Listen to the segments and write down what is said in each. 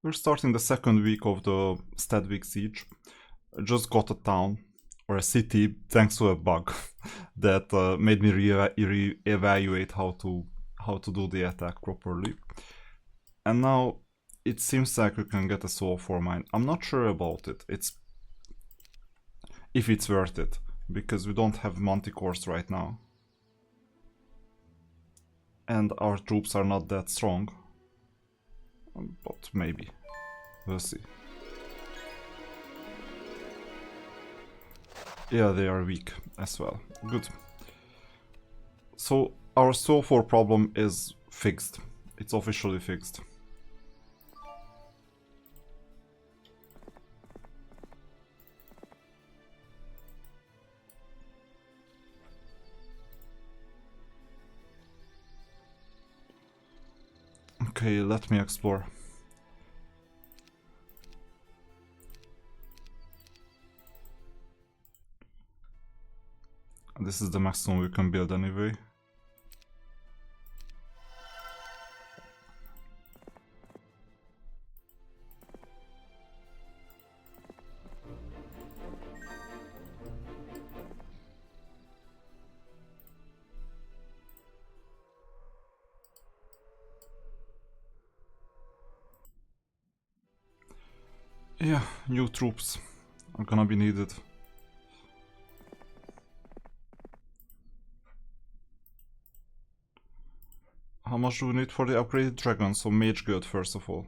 We're starting the second week of the Steadwick siege. I just got a town, or a city, thanks to a bug that made me re-evaluate how to do the attack properly. And now it seems like we can get a soul for mine. I'm not sure about it. If it's worth it, because we don't have manticores right now. And our troops are not that strong. But maybe. We'll see. Yeah, they are weak as well. Good. So our soul 4 problem is fixed. It's officially fixed. Okay, let me explore. This is the maximum we can build anyway. Yeah, new troops are gonna be needed. How much do we need for the upgraded dragon? So mage guild first of all.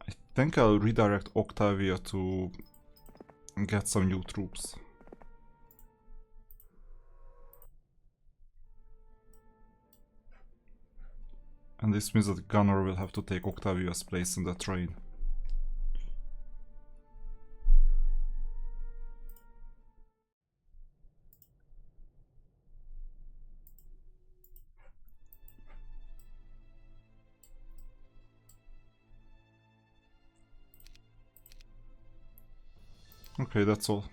I think I'll redirect Octavia to get some new troops. And this means that Gunnar will have to take Octavia's place in the train. Okay, that's all.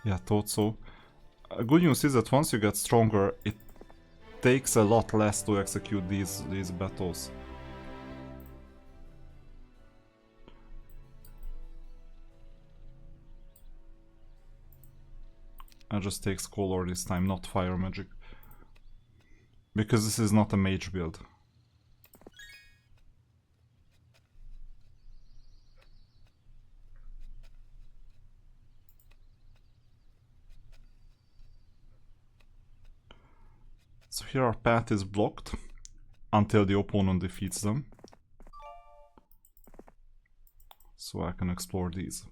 Yeah, thought so. Good news is that once you get stronger, it takes a lot less to execute these battles. It just takes color this time, not fire magic. Because this is not a mage build. So here our path is blocked until the opponent defeats them. So I can explore these.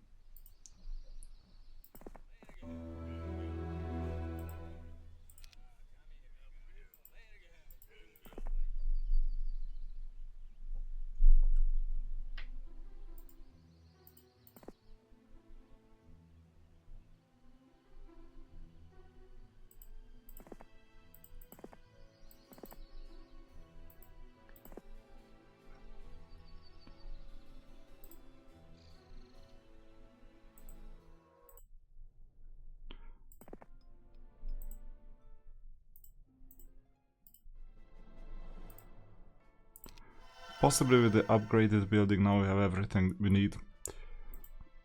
Possibly with the upgraded building now we have everything we need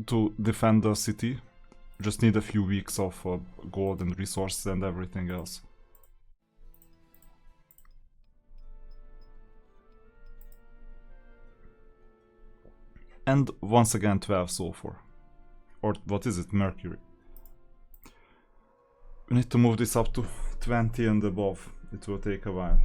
to defend the city. Just need a few weeks of gold and resources and everything else. And once again 12 sulfur. Or what is it? Mercury. We need to move this up to 20 and above. It will take a while.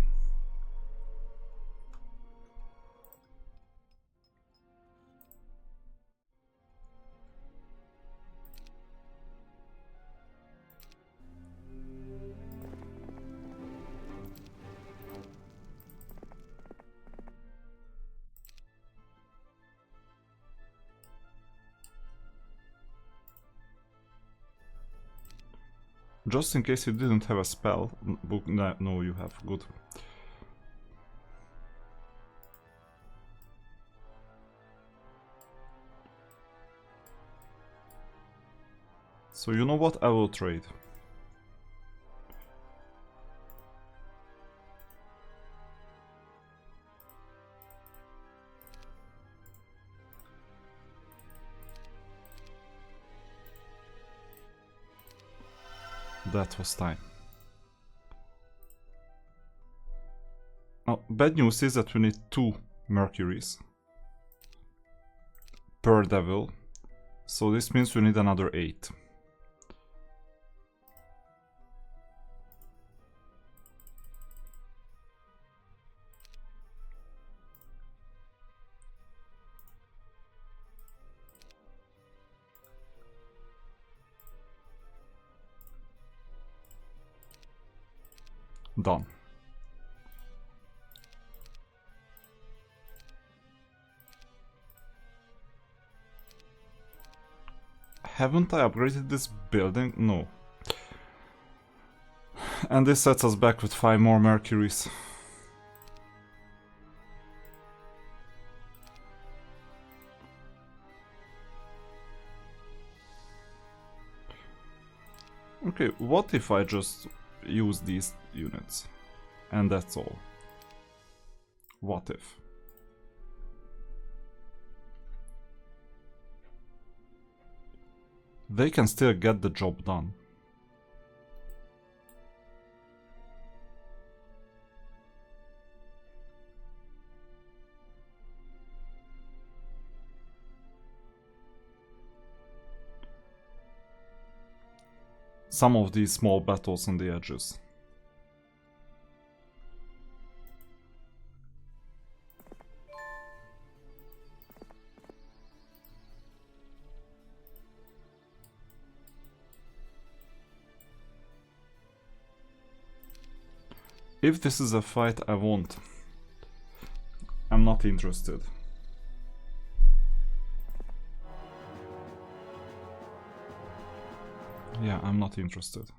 Just in case you didn't have a spell book. No, you have. Good. So you know what? I will trade. That was time. Now, bad news is that we need 2 Mercuries per devil. So this means we need another 8. Done. Haven't I upgraded this building? No. And this sets us back with 5 more Mercuries. Okay, what if I just use these units? And that's all. What if? They can still get the job done. Some of these small battles on the edges. If this is a fight, I won't. I'm not interested. Yeah, I'm not interested.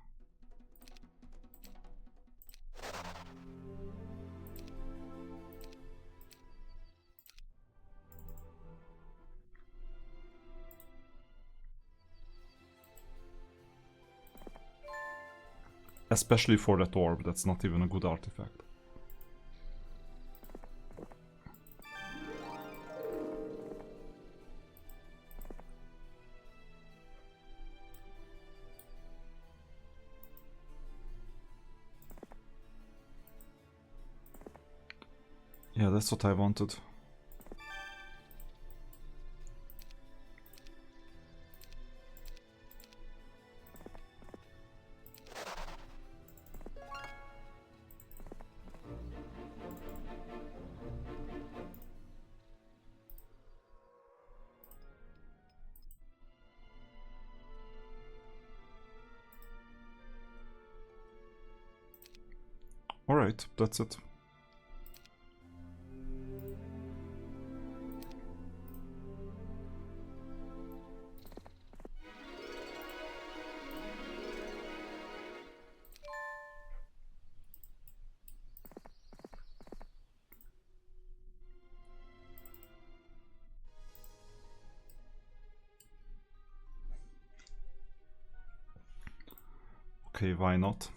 Especially for that orb, that's not even a good artifact. Yeah, that's what I wanted. Alright, that's it. Okay, why not?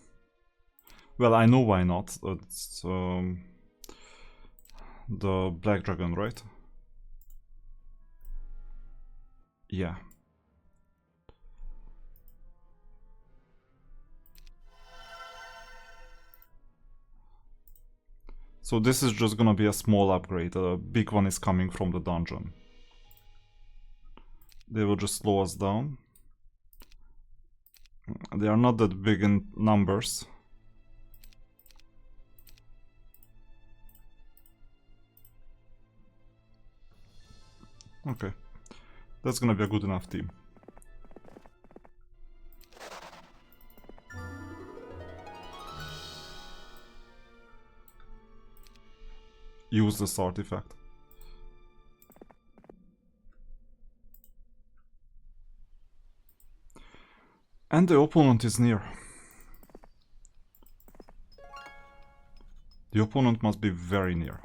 Well, I know why not. It's the Black Dragon, right? Yeah. So this is just gonna be a small upgrade. A big one is coming from the dungeon. They will just slow us down. They are not that big in numbers. Okay. That's gonna be a good enough team. Use this artifact. And the opponent is near. The opponent must be very near.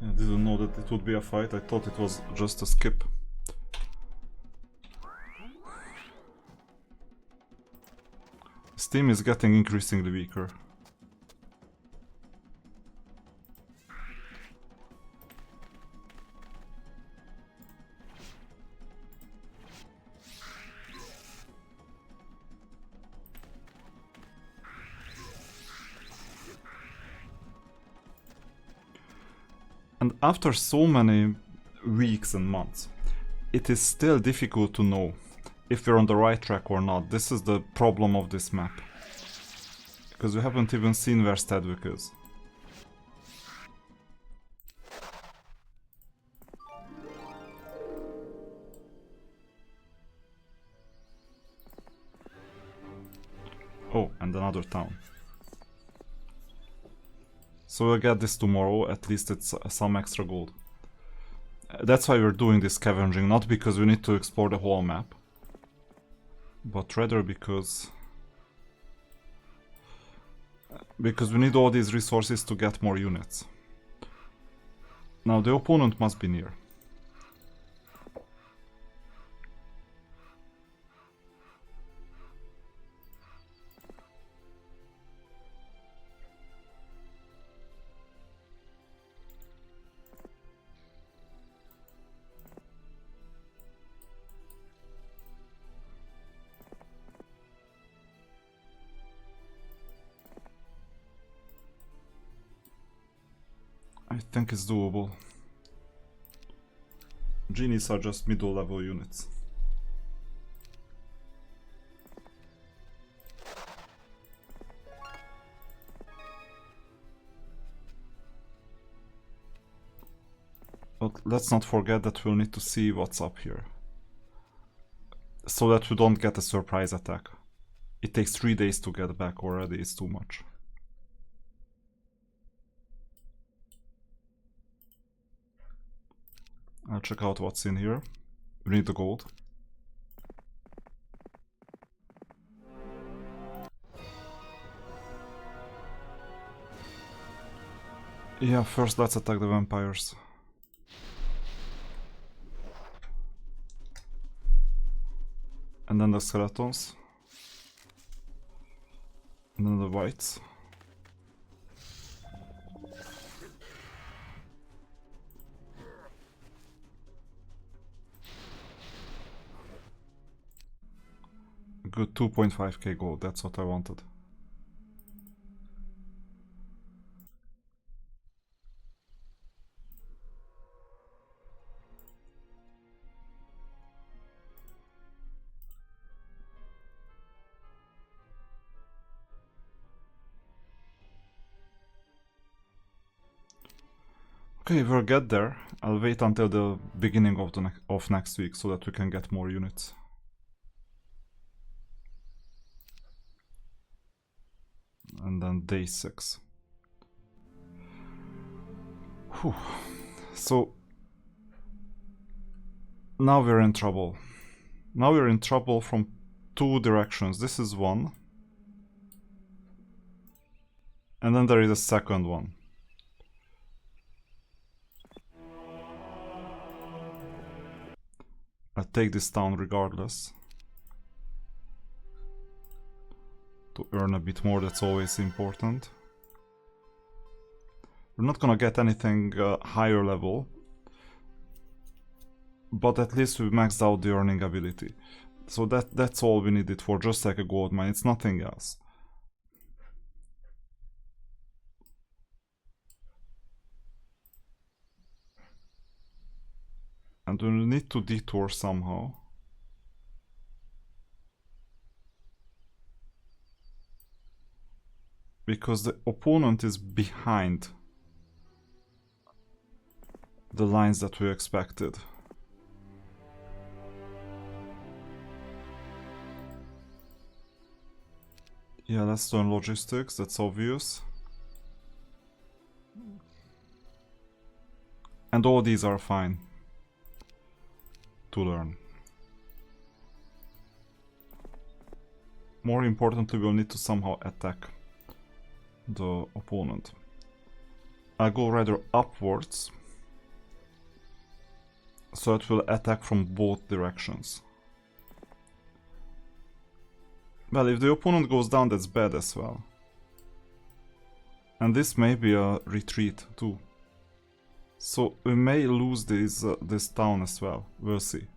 I didn't know that it would be a fight, I thought it was just a skip. His team is getting increasingly weaker. And after so many weeks and months, it is still difficult to know if we're on the right track or not. This is the problem of this map. Because we haven't even seen where Steadwick is. Oh, and another town. So we'll get this tomorrow, at least it's some extra gold. That's why we're doing this scavenging, not because we need to explore the whole map, but rather because we need all these resources to get more units. Now the opponent must be near. I think it's doable. Genies are just middle level units. But let's not forget that we'll need to see what's up here, so that we don't get a surprise attack. It takes 3 days to get back already, it's too much. I'll check out what's in here. We need the gold. Yeah, first let's attack the vampires. And then the skeletons. And then the whites. Good 2.5k gold, that's what I wanted. Okay, we'll get there. I'll wait until the beginning of next week so that we can get more units. And then day 6. Whew. So now we're in trouble. Now we're in trouble from 2 directions. This is one. And then there is a second one. I'll take this town regardless. To earn a bit more, that's always important. We're not gonna get anything higher level, but at least we maxed out the earning ability. So that's all we need it for, just like a gold mine, it's nothing else. And we need to detour somehow. Because the opponent is behind the lines that we expected. Yeah, let's learn logistics, that's obvious. And all these are fine to learn. More importantly, we'll need to somehow attack the opponent. I go rather upwards, so it will attack from both directions. Well, if the opponent goes down, that's bad as well. And this may be a retreat too. So we may lose this town as well, we'll see.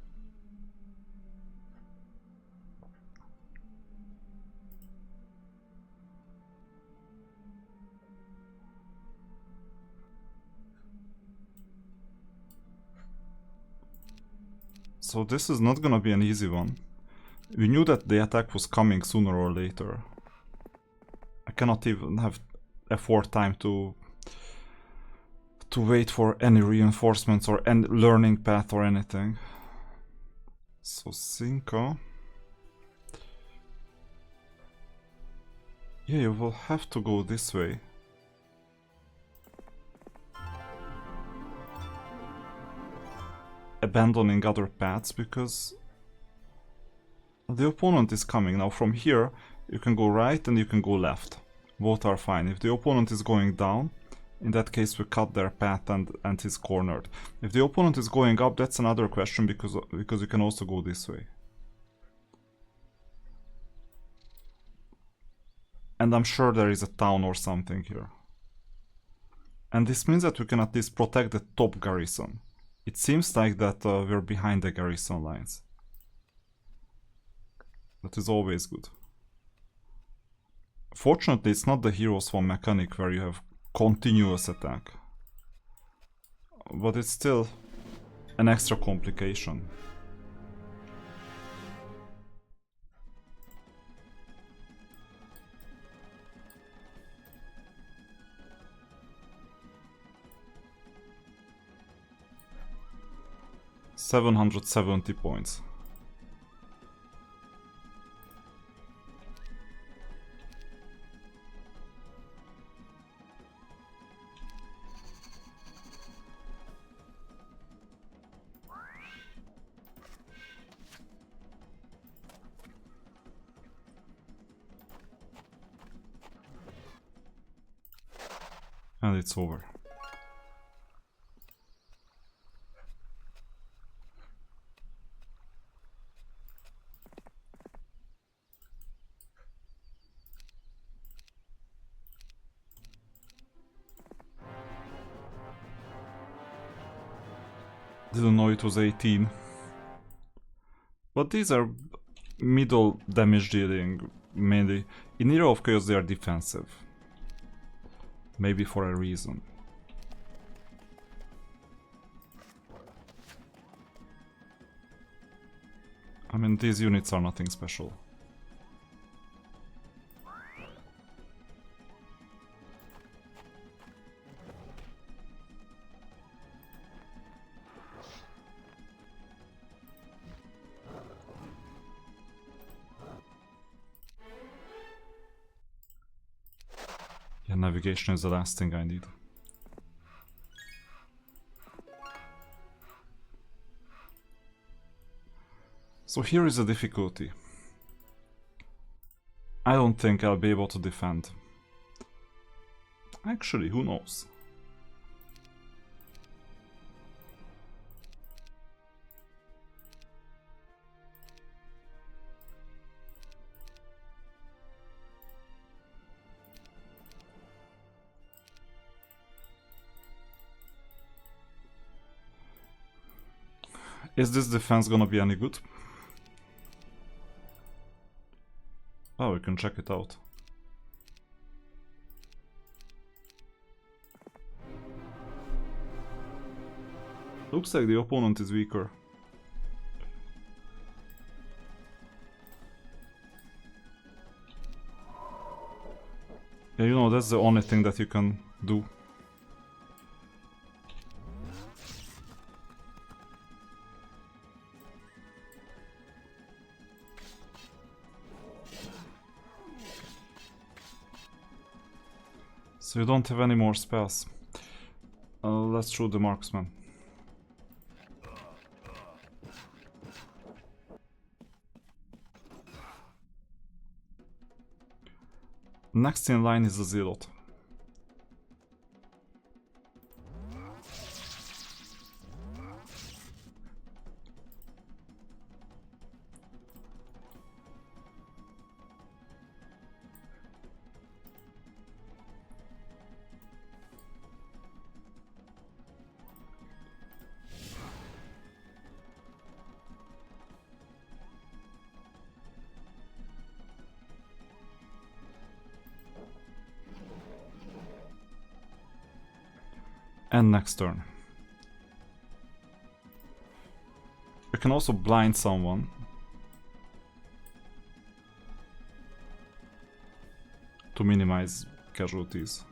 So this is not gonna be an easy one. We knew that the attack was coming sooner or later. I cannot even afford time to wait for any reinforcements or any learning path or anything. So Cinco. Yeah, you will have to go this way. Abandoning other paths because the opponent is coming. Now from here you can go right and you can go left. Both are fine. If the opponent is going down, in that case we cut their path and he's cornered. If the opponent is going up, that's another question because you can also go this way. And I'm sure there is a town or something here. And this means that we can at least protect the top garrison. It seems like that we're behind the garrison lines. That is always good. Fortunately, it's not the Heroes One mechanic where you have continuous attack. But it's still an extra complication. $770 points. And it's over. Didn't know it was 18. But these are middle damage dealing mainly. In Era of Chaos they are defensive. Maybe for a reason. I mean, these units are nothing special. Yeah, navigation is the last thing I need. So here is the difficulty. I don't think I'll be able to defend. Actually, who knows? Is this defense gonna be any good? Oh, we can check it out. Looks like the opponent is weaker. Yeah, you know, that's the only thing that you can do. So you don't have any more spells. Let's shoot the marksman. Next in line is the Zealot. And next turn. You can also blind someone. To minimize casualties.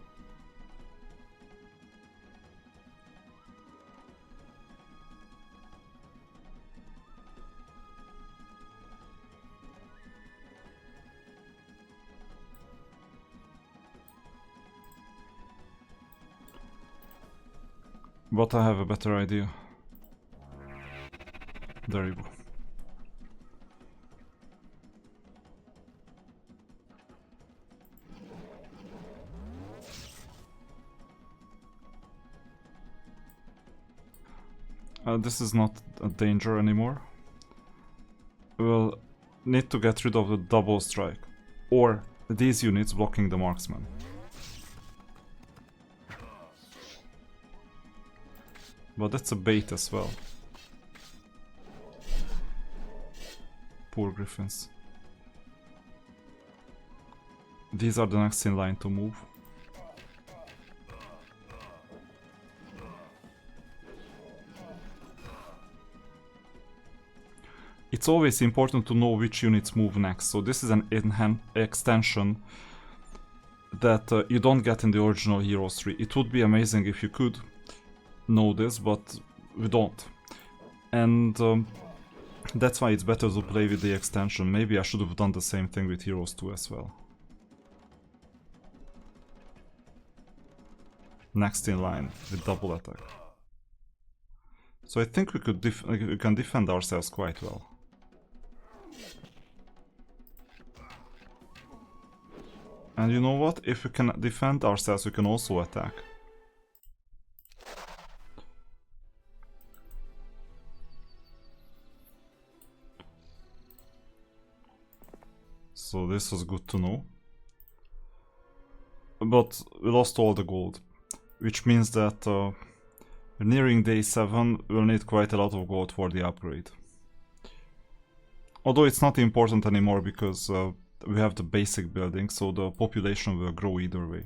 But I have a better idea. There you go. This is not a danger anymore. We'll need to get rid of the double strike. Or these units blocking the marksman. But that's a bait as well. Poor griffins. These are the next in line to move. It's always important to know which units move next, so this is an extension that you don't get in the original Heroes 3. It would be amazing if you could know this, but we don't. And that's why it's better to play with the extension. Maybe I should have done the same thing with Heroes 2 as well. Next in line with double attack. So I think we could we can defend ourselves quite well. And you know what? If we can defend ourselves, we can also attack. So this was good to know. But we lost all the gold, which means that nearing day 7 we'll need quite a lot of gold for the upgrade. Although it's not important anymore because we have the basic building, so the population will grow either way.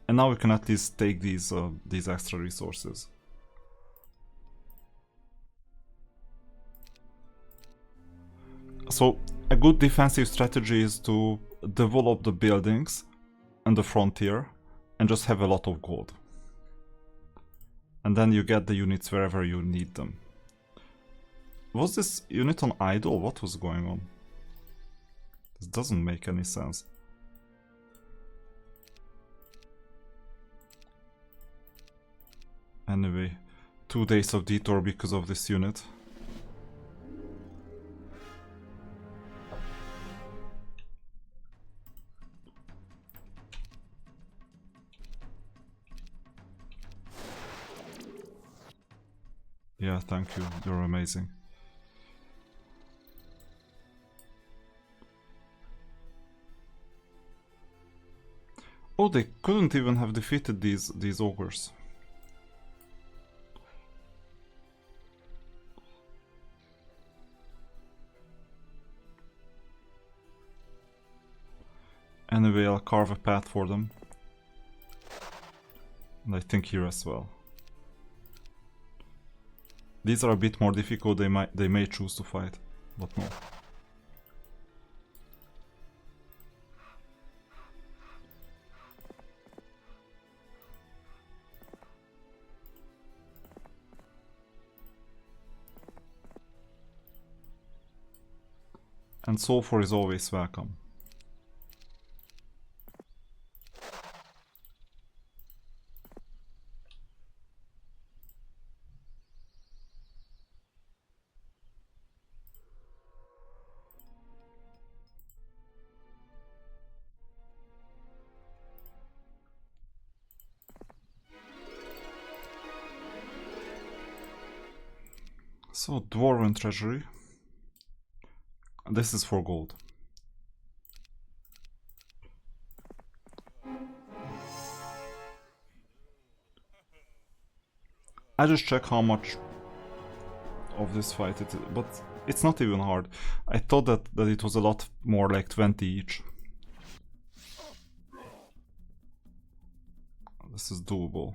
And now we can at least take these extra resources. So a good defensive strategy is to develop the buildings and the frontier and just have a lot of gold. And then you get the units wherever you need them. Was this unit on idle? What was going on? This doesn't make any sense. Anyway, 2 days of detour because of this unit. Yeah, thank you. You're amazing. Oh, they couldn't even have defeated these ogres. Anyway, I'll carve a path for them. And I think here as well. These are a bit more difficult, they may choose to fight, but no. And sulfur is always welcome. So, Dwarven Treasury. This is for gold. I just check how much of this fight it is, but it's not even hard. I thought that it was a lot more, like 20 each. This is doable.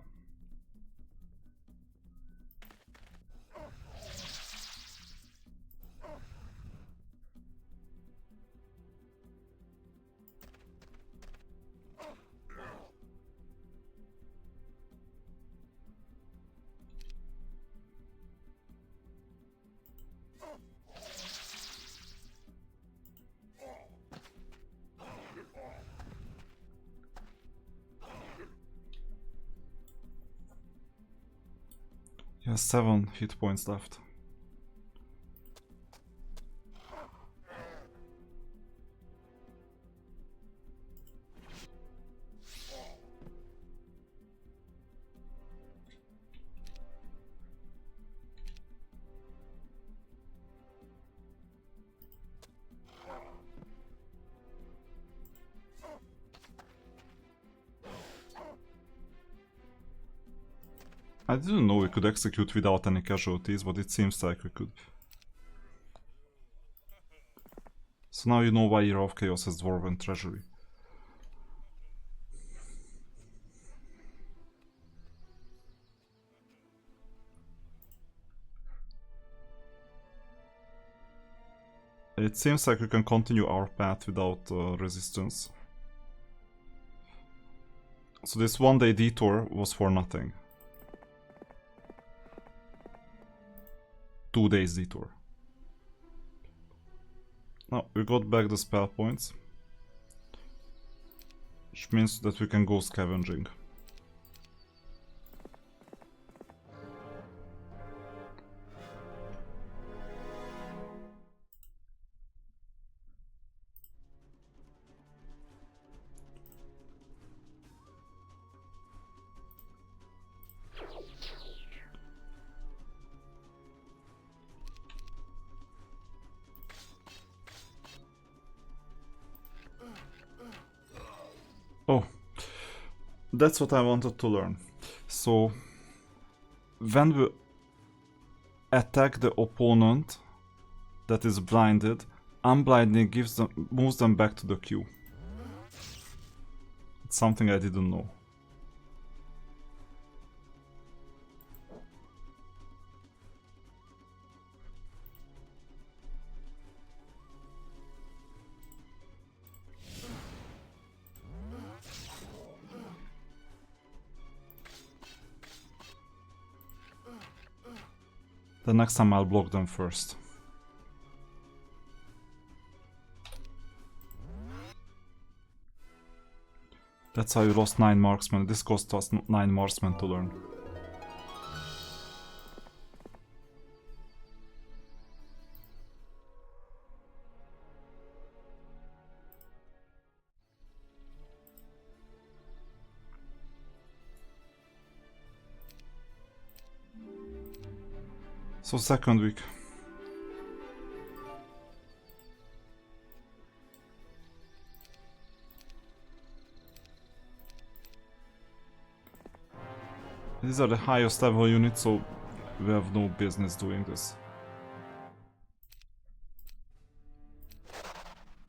He has 7 hit points left. I didn't know we could execute without any casualties, but it seems like we could. So now you know why Era of Chaos has Dwarven Treasury. It seems like we can continue our path without resistance. So this 1-day detour was for nothing. 2 days detour. Now we got back the spell points, which means that we can go scavenging. Oh, that's what I wanted to learn. So, when we attack the opponent that is blinded, unblinding moves them back to the queue. It's something I didn't know. The next time I'll block them first. That's how you lost 9 marksmen. This cost us 9 marksmen to learn. So second week. These are the highest level units, so we have no business doing this.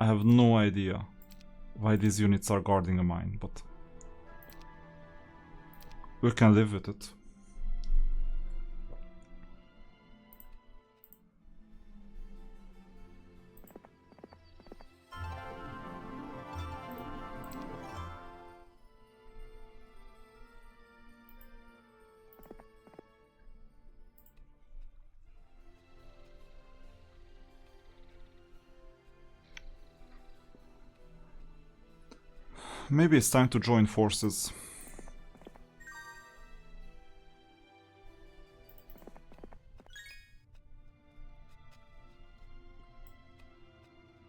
I have no idea why these units are guarding a mine, but We can live with it. Maybe it's time to join forces.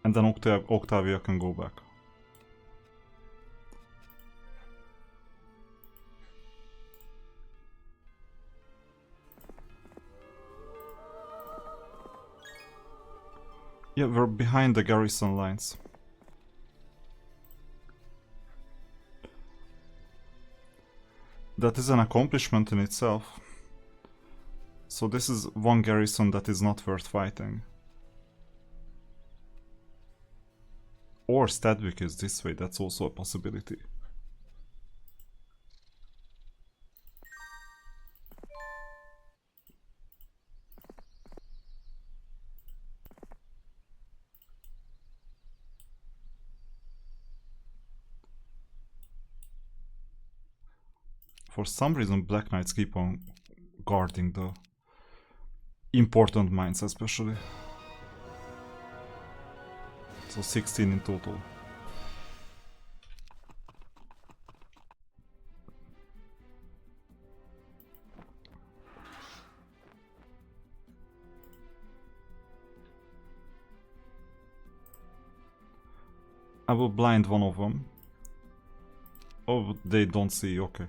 And then Octavia can go back. Yeah, we're behind the garrison lines. That is an accomplishment in itself. So this is one garrison that is not worth fighting. Or Steadwick is this way, that's also a possibility. For some reason, Black Knights keep on guarding the important mines, especially. So 16 in total. I will blind one of them. Oh, they don't see, okay.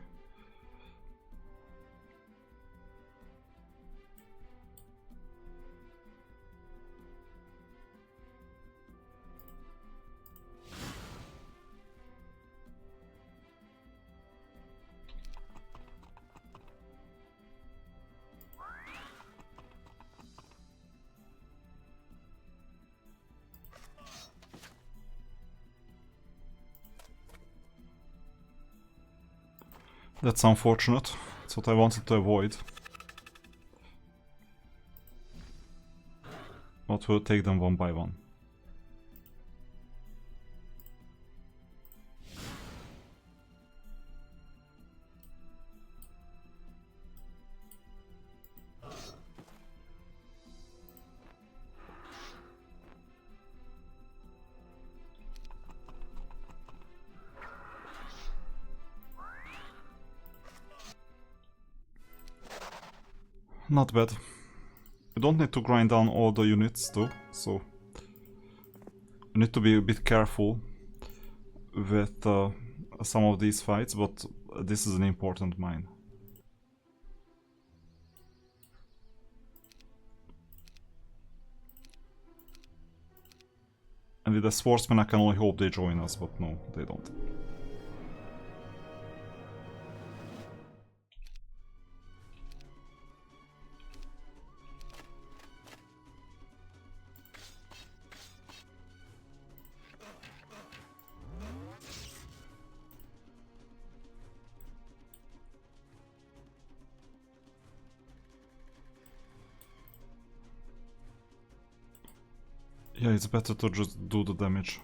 That's unfortunate. That's what I wanted to avoid. But we'll take them one by one. Not bad. You don't need to grind down all the units though, so you need to be a bit careful with some of these fights, but this is an important mine. And with the swordsmen I can only hope they join us, but no, they don't. Yeah, it's better to just do the damage.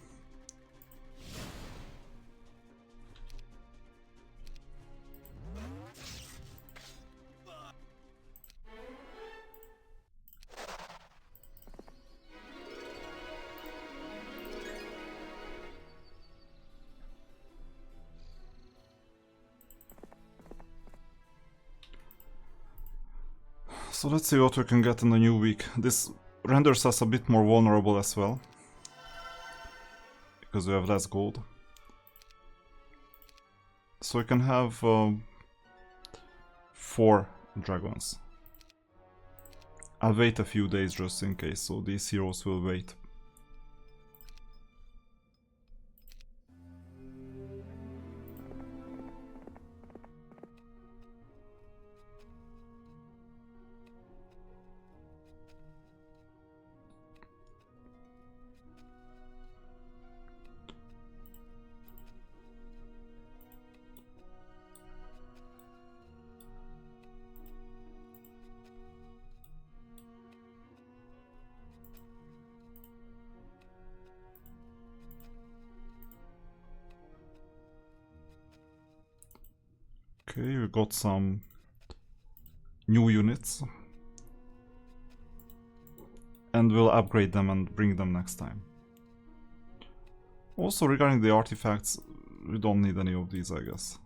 So let's see what we can get in the new week. This renders us a bit more vulnerable as well, because we have less gold. So we can have 4 dragons. I'll wait a few days just in case, so these heroes will wait. Okay, we got some new units. And we'll upgrade them and bring them next time. Also, regarding the artifacts, we don't need any of these, I guess.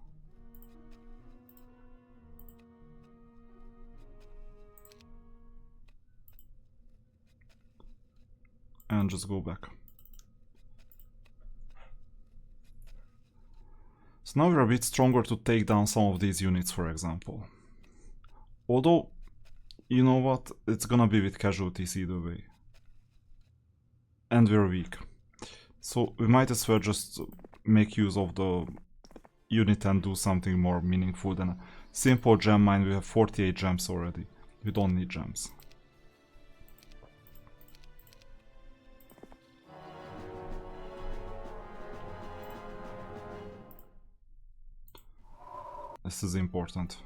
And just go back. So now we're a bit stronger to take down some of these units, for example. Although, you know what? It's gonna be with casualties either way. And we're weak. So we might as well just make use of the unit and do something more meaningful than a simple gem mine. We have 48 gems already. We don't need gems. This is important.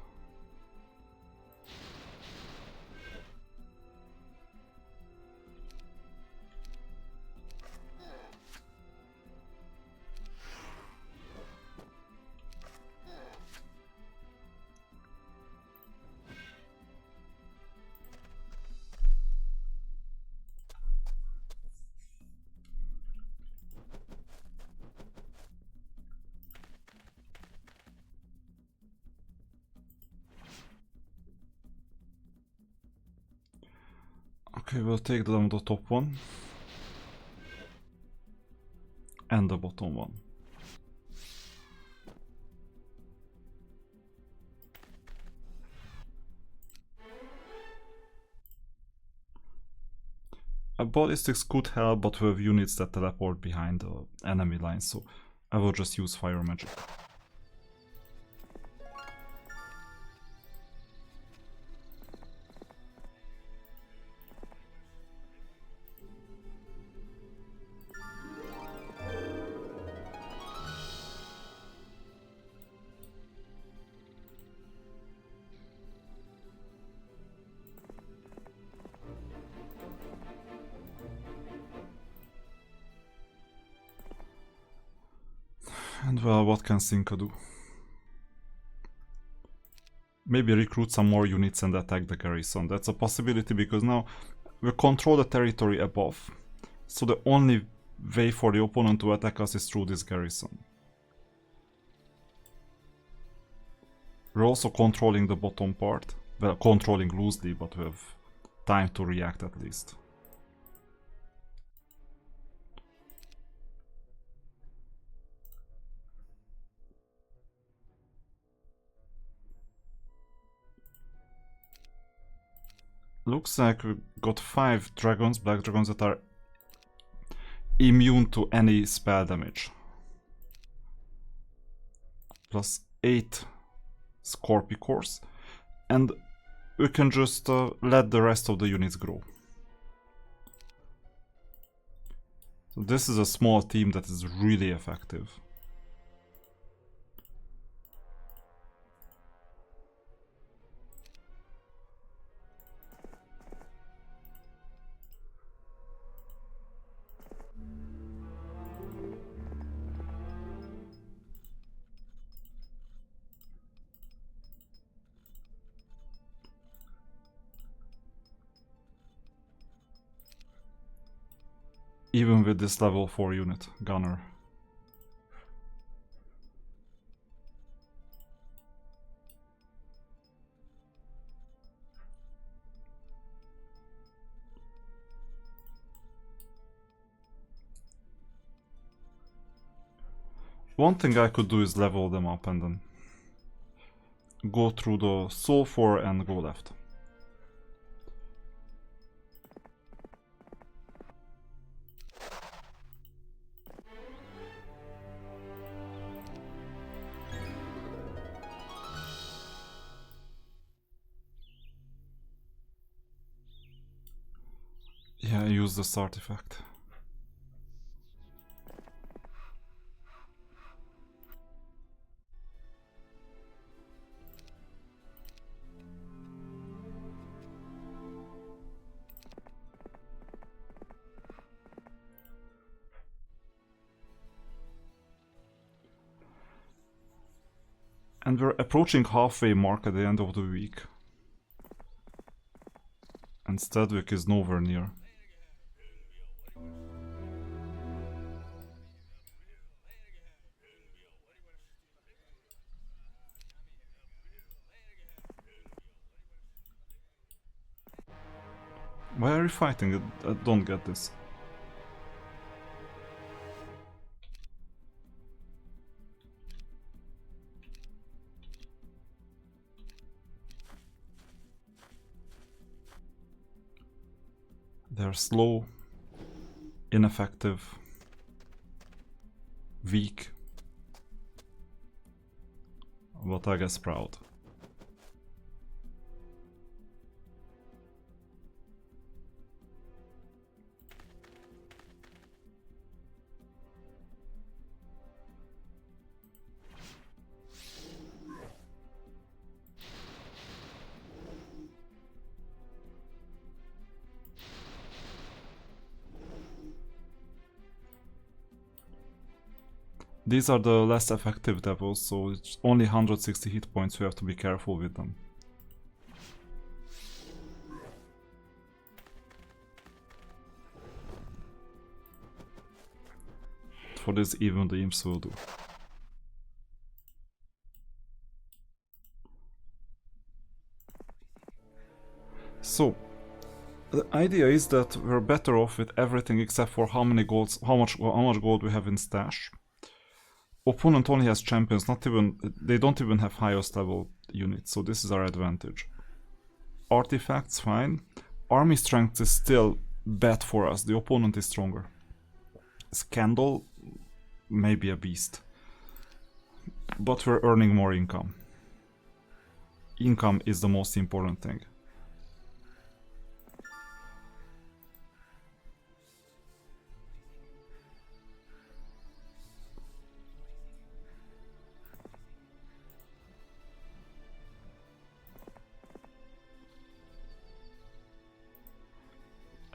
Okay, we'll take down the top one. And the bottom one. Ballistics could help, but we have units that teleport behind the enemy lines, so I will just use fire magic. And well, what can Sinka do? Maybe recruit some more units and attack the garrison. That's a possibility because now we control the territory above. So the only way for the opponent to attack us is through this garrison. We're also controlling the bottom part. Well, controlling loosely, but we have time to react at least. Looks like we got 5 dragons, black dragons, that are immune to any spell damage. Plus 8 Scorpicors. And we can just let the rest of the units grow. So this is a small team that is really effective. Even with this level 4 unit, gunner. One thing I could do is level them up and then go through the sulfur and go left. Yeah, I use this artifact. And we're approaching halfway mark at the end of the week. And Steadwick is nowhere near. Why are you fighting? I don't get this. They're slow, ineffective, weak, but I guess proud. These are the less effective devils, so it's only 160 hit points, we have to be careful with them. For this, even the imps will do. So, the idea is that we're better off with everything except for how many golds, how much gold we have in stash. Opponent only has champions, they don't even have highest level units, so this is our advantage. Artifacts, fine. Army strength is still bad for us, the opponent is stronger. Scandal, maybe a beast. But we're earning more income. Income is the most important thing.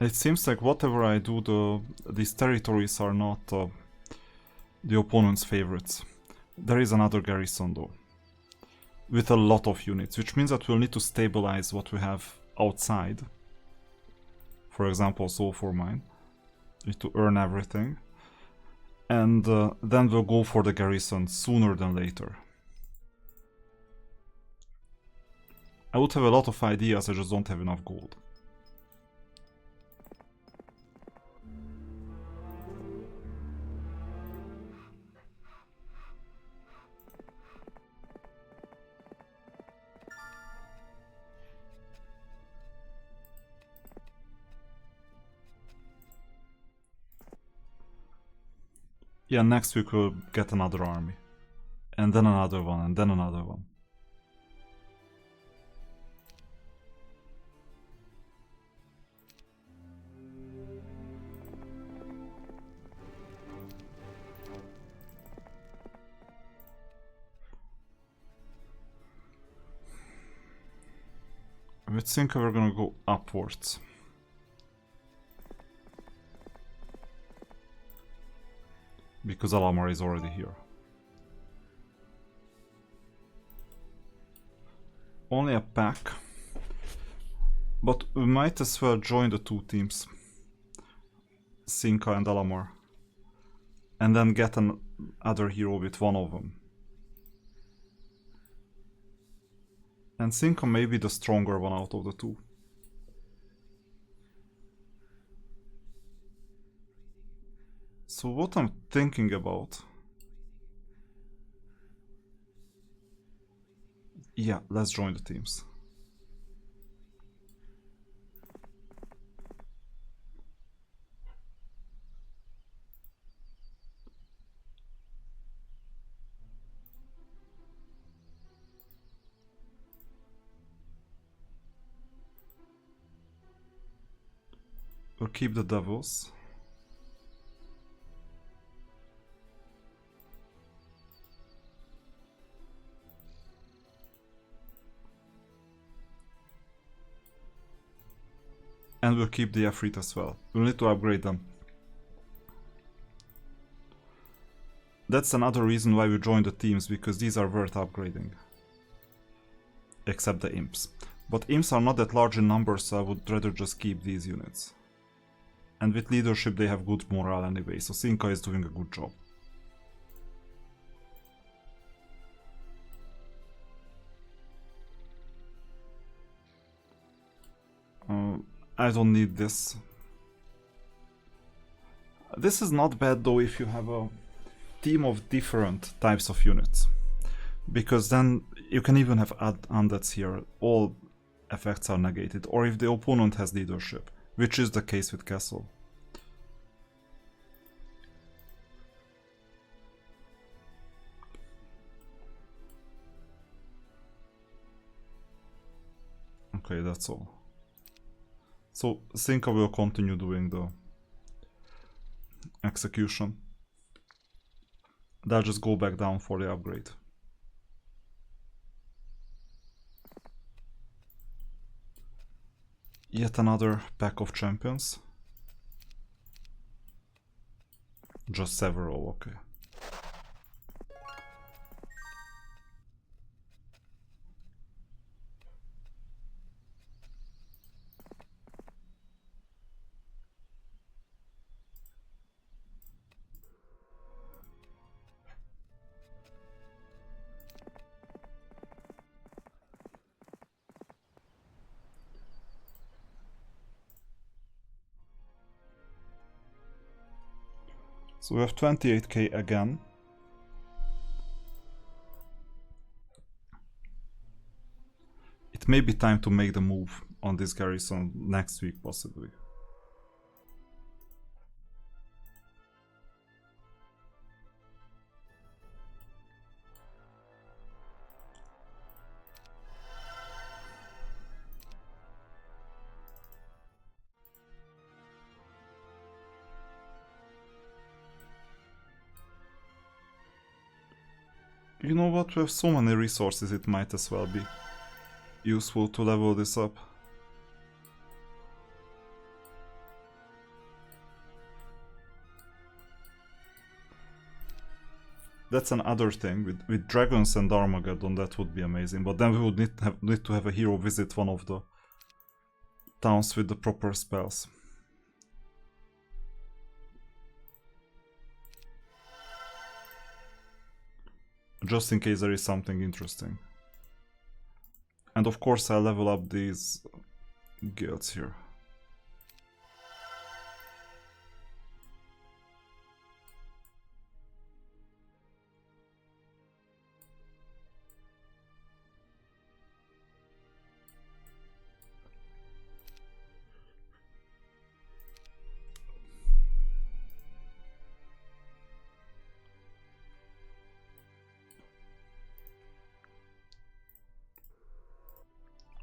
It seems like whatever I do, these territories are not the opponent's favorites. There is another garrison though, with a lot of units, which means that we'll need to stabilize what we have outside. For example, so for mine, we need to earn everything. And then we'll go for the garrison sooner than later. I would have a lot of ideas, I just don't have enough gold. Yeah, next week we'll get another army. And then another one, and then another one. I think we're gonna go upwards. Because Alamar is already here. Only a pack. But we might as well join the two teams. Sinka and Alamar. And then get another hero with one of them. And Sinka may be the stronger one out of the two. So what I'm thinking about... Yeah, let's join the teams. We'll keep the devils. And we'll keep the Efreet as well. We'll need to upgrade them. That's another reason why we joined the teams, because these are worth upgrading. Except the imps. But imps are not that large in numbers, so I would rather just keep these units. And with leadership they have good morale anyway, so Sinka is doing a good job. I don't need this. This is not bad though if you have a team of different types of units. Because then you can even have undeads here. All effects are negated. Or if the opponent has leadership, which is the case with Castle. Okay, that's all. So Sinka will continue doing the execution. They'll just go back down for the upgrade. Yet another pack of champions. Just several, okay. So we have 28k again. It may be time to make the move on this garrison next week, possibly. You know what, we have so many resources, it might as well be useful to level this up. That's another thing, with dragons and Armageddon that would be amazing, but then we would need to have a hero visit one of the towns with the proper spells. Just in case there is something interesting. And of course I'll level up these guilds here.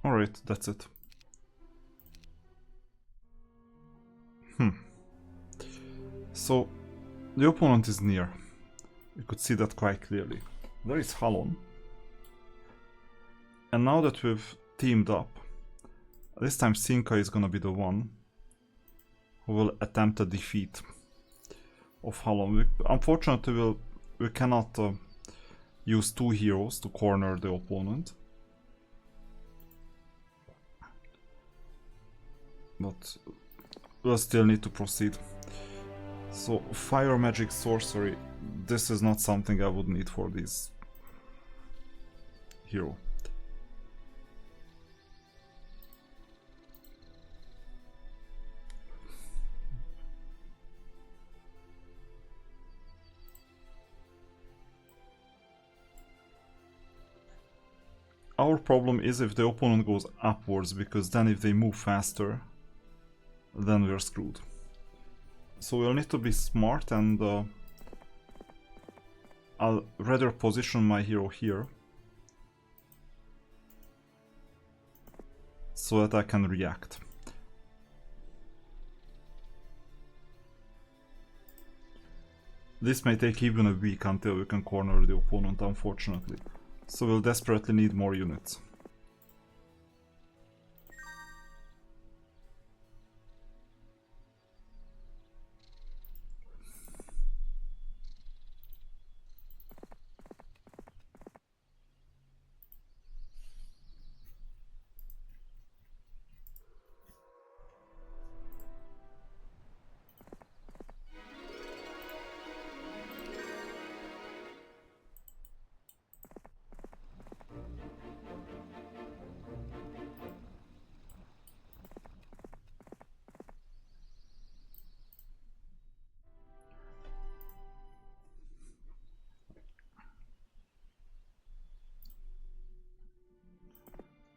Alright, that's it. So, the opponent is near. You could see that quite clearly. There is Halon. And now that we've teamed up, this time Sinka is gonna be the one who will attempt a defeat of Halon. Unfortunately, we cannot use two heroes to corner the opponent. But we'll still need to proceed. So, fire magic sorcery, this is not something I would need for this hero. Our problem is if the opponent goes upwards, because then if they move faster, then we're screwed. So we'll need to be smart, and I'll rather position my hero here so that I can react. This may take even a week until we can corner the opponent, unfortunately. So we'll desperately need more units.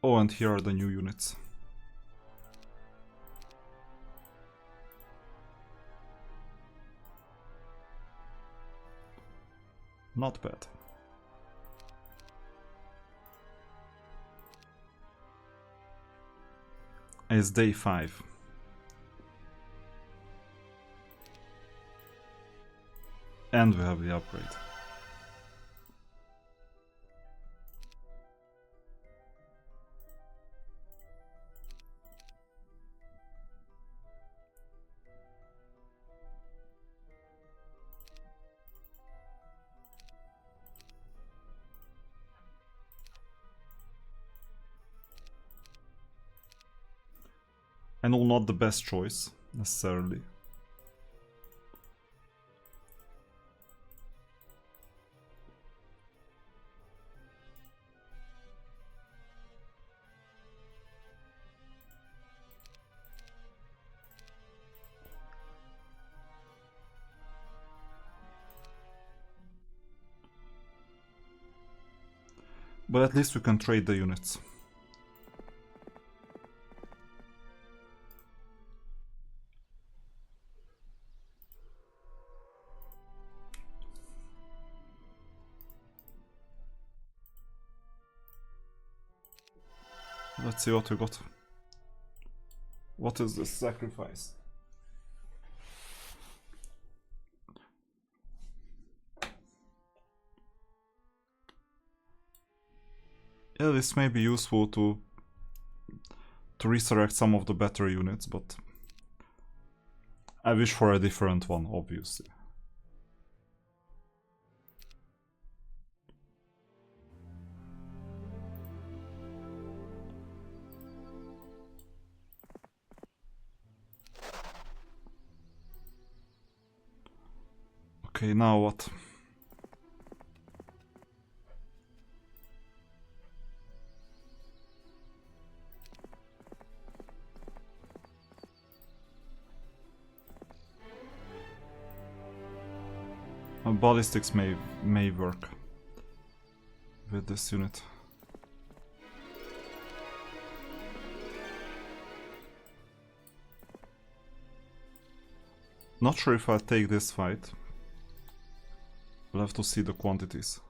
Oh, and here are the new units. Not bad. It's day 5. And we have the upgrade. I know not the best choice, necessarily. But at least we can trade the units. Let's see what we got. What is this sacrifice? Yeah, this may be useful to resurrect some of the better units, but I wish for a different one, obviously. Okay, now what? Ballistics may work with this unit. Not sure if I'll take this fight. We'll have to see the quantities.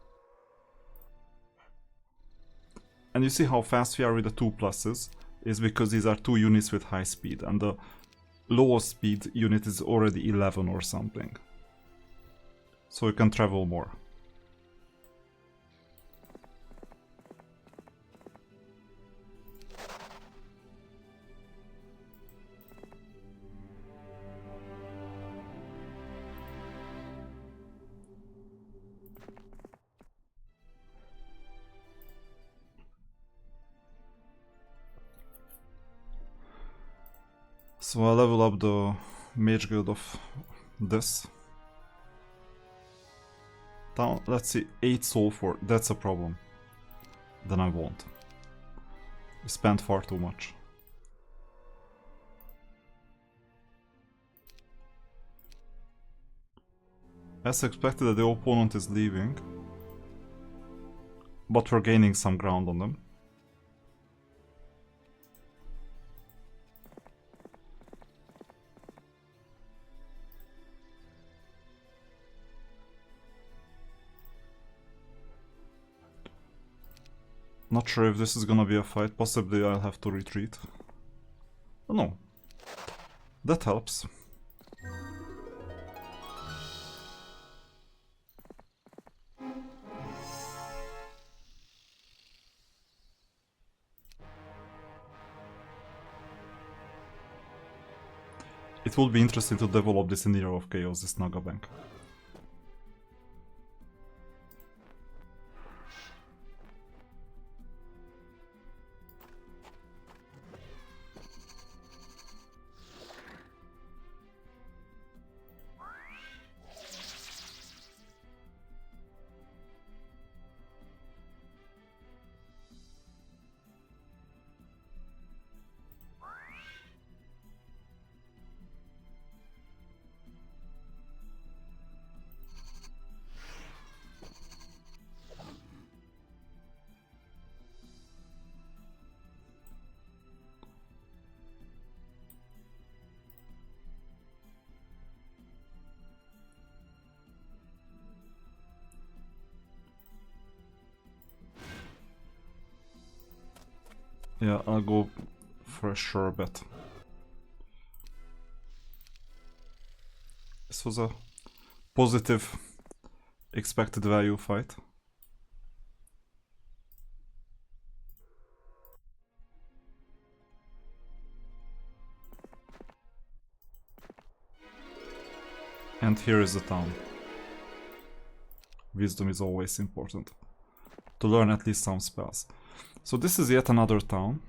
And you see how fast we are with the 2 pluses is because these are 2 units with high speed, and the lowest speed unit is already 11 or something. So we can travel more. So I'll level up the mage guild of this. Down, let's see, 8 sulfur, that's a problem. Then I won't. We spent far too much. As expected, the opponent is leaving. But we're gaining some ground on them. Not sure if this is gonna be a fight, possibly I'll have to retreat. Oh no. That helps. It will be interesting to develop this in Era of Chaos, this Naga Bank. Yeah, I'll go for a sure bet. This was a positive expected value fight. And here is the town. Wisdom is always important. To learn at least some spells. So this is yet another town.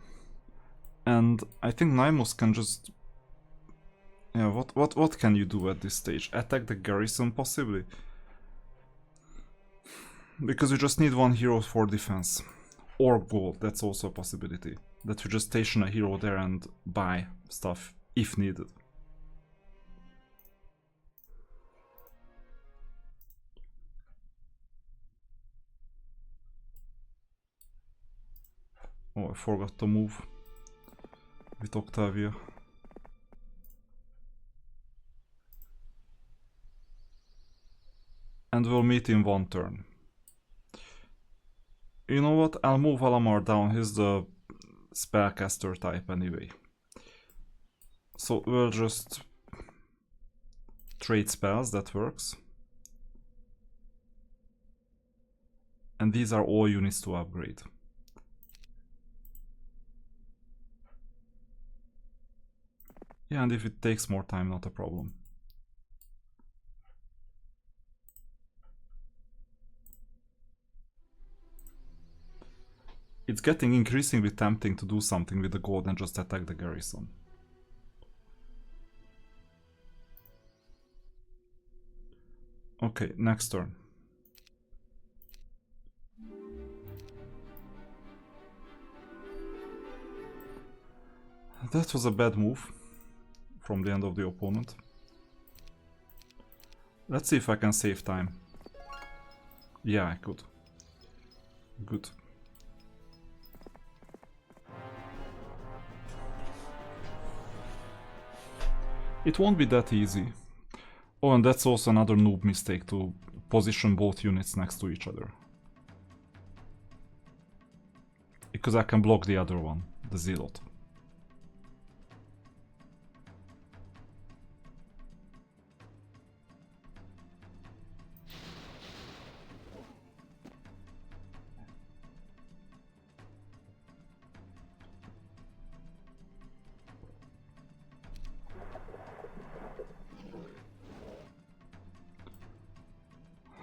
And I think Nymus can just... Yeah, what can you do at this stage? Attack the garrison, possibly? Because you just need one hero for defense. Or gold, that's also a possibility. That you just station a hero there and buy stuff, if needed. Oh, I forgot to move with Octavia. And we'll meet in one turn. You know what? I'll move Alamar down. He's the spellcaster type anyway. So we'll just trade spells, that works. And these are all units to upgrade. Yeah, and if it takes more time, not a problem. It's getting increasingly tempting to do something with the gold and just attack the garrison. Okay, next turn. That was a bad move from the end of the opponent. Let's see if I can save time. Yeah, I could. Good. It won't be that easy. Oh, and that's also another noob mistake, to position both units next to each other. Because I can block the other one, the Zealot.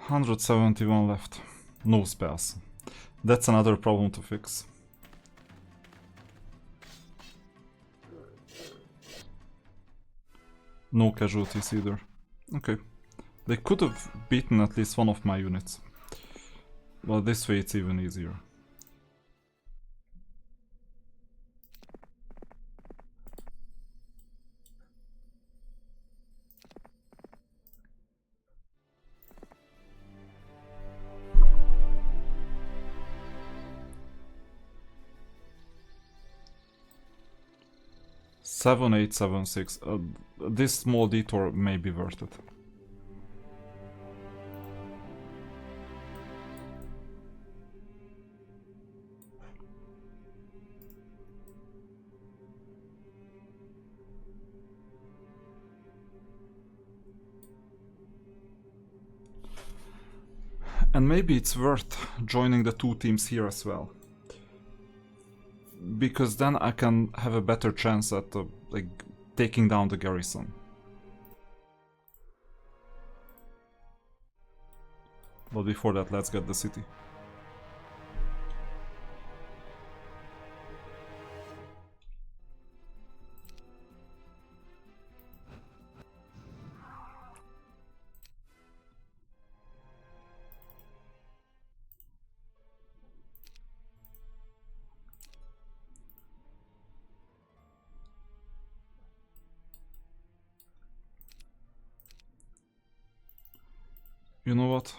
$171 left. No spells. That's another problem to fix. No casualties either. Okay. They could have beaten at least one of my units. But this way it's even easier. Seven, 8, 7, 6. This small detour may be worth it. And maybe it's worth joining the two teams here as well. Because then I can have a better chance at like taking down the garrison. But before that, let's get the city. You know what?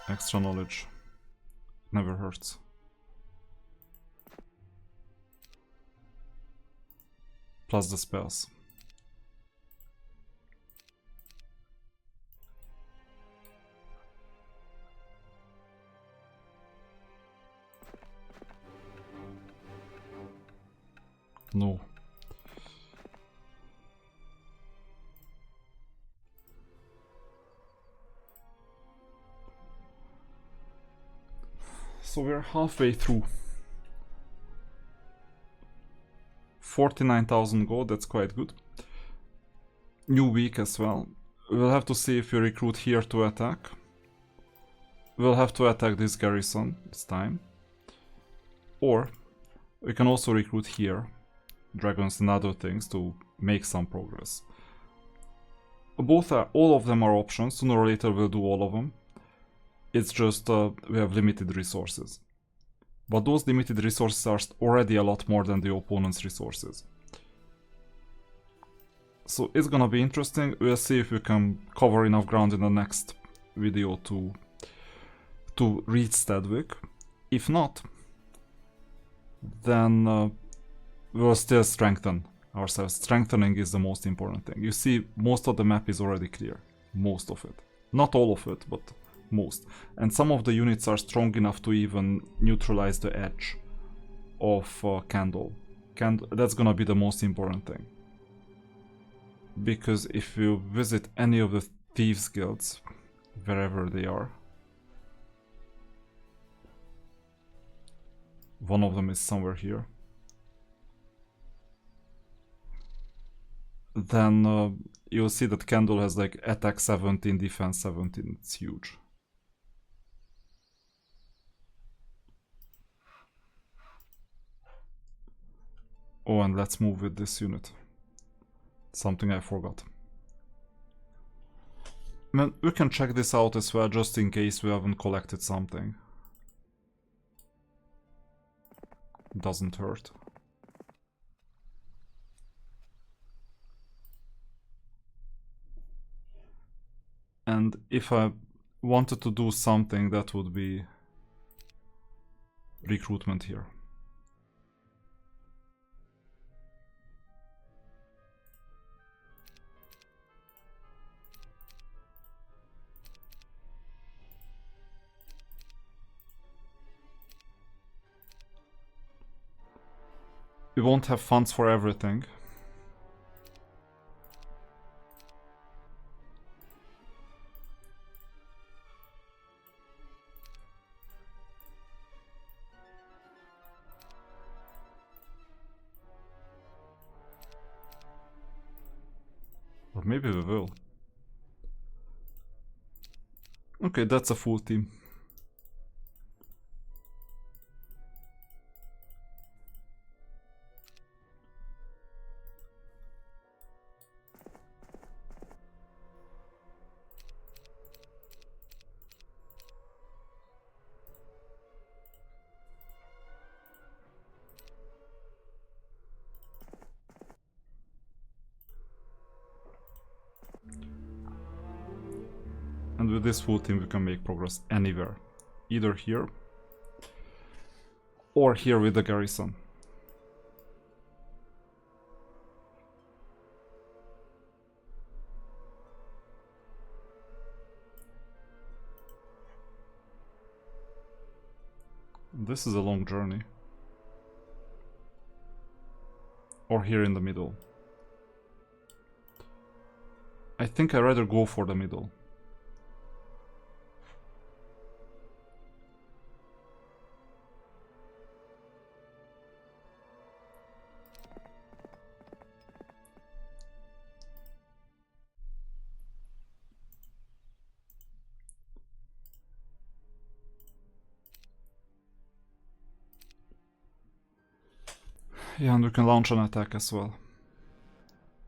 Extra knowledge never hurts. Plus the spells. No. So we're halfway through. 49,000 gold, that's quite good. New week as well. We'll have to see if we recruit here to attack. We'll have to attack this garrison this time. Or we can also recruit here dragons and other things to make some progress. All of them are options. Sooner or later we'll do all of them. It's just we have limited resources. But those limited resources are already a lot more than the opponent's resources. So it's gonna be interesting. We'll see if we can cover enough ground in the next video to reach Steadwick. If not, then we'll still strengthen ourselves. Strengthening is the most important thing. You see, most of the map is already clear. Most of it. Not all of it, but most. And some of the units are strong enough to even neutralize the edge of Candle. That's gonna be the most important thing. Because if you visit any of the thieves guilds, wherever they are, one of them is somewhere here, then you'll see that Candle has like attack 17, defense 17, it's huge. Oh, and let's move with this unit. Something I forgot. Man, we can check this out as well, just in case we haven't collected something. Doesn't hurt. And if I wanted to do something, that would be recruitment here. We won't have funds for everything. Or maybe we will. Okay, that's a full team. And with this full team we can make progress anywhere. Either here or here with the garrison. This is a long journey. Or here in the middle. I think I'd rather go for the middle. Yeah, and we can launch an attack as well.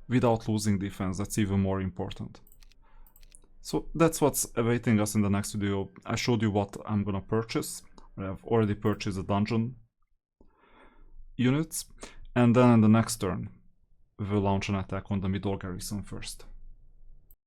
Without losing defense, that's even more important. So that's what's awaiting us in the next video. I showed you what I'm gonna purchase. I've already purchased the dungeon units. And then in the next turn, we will launch an attack on the middle garrison first.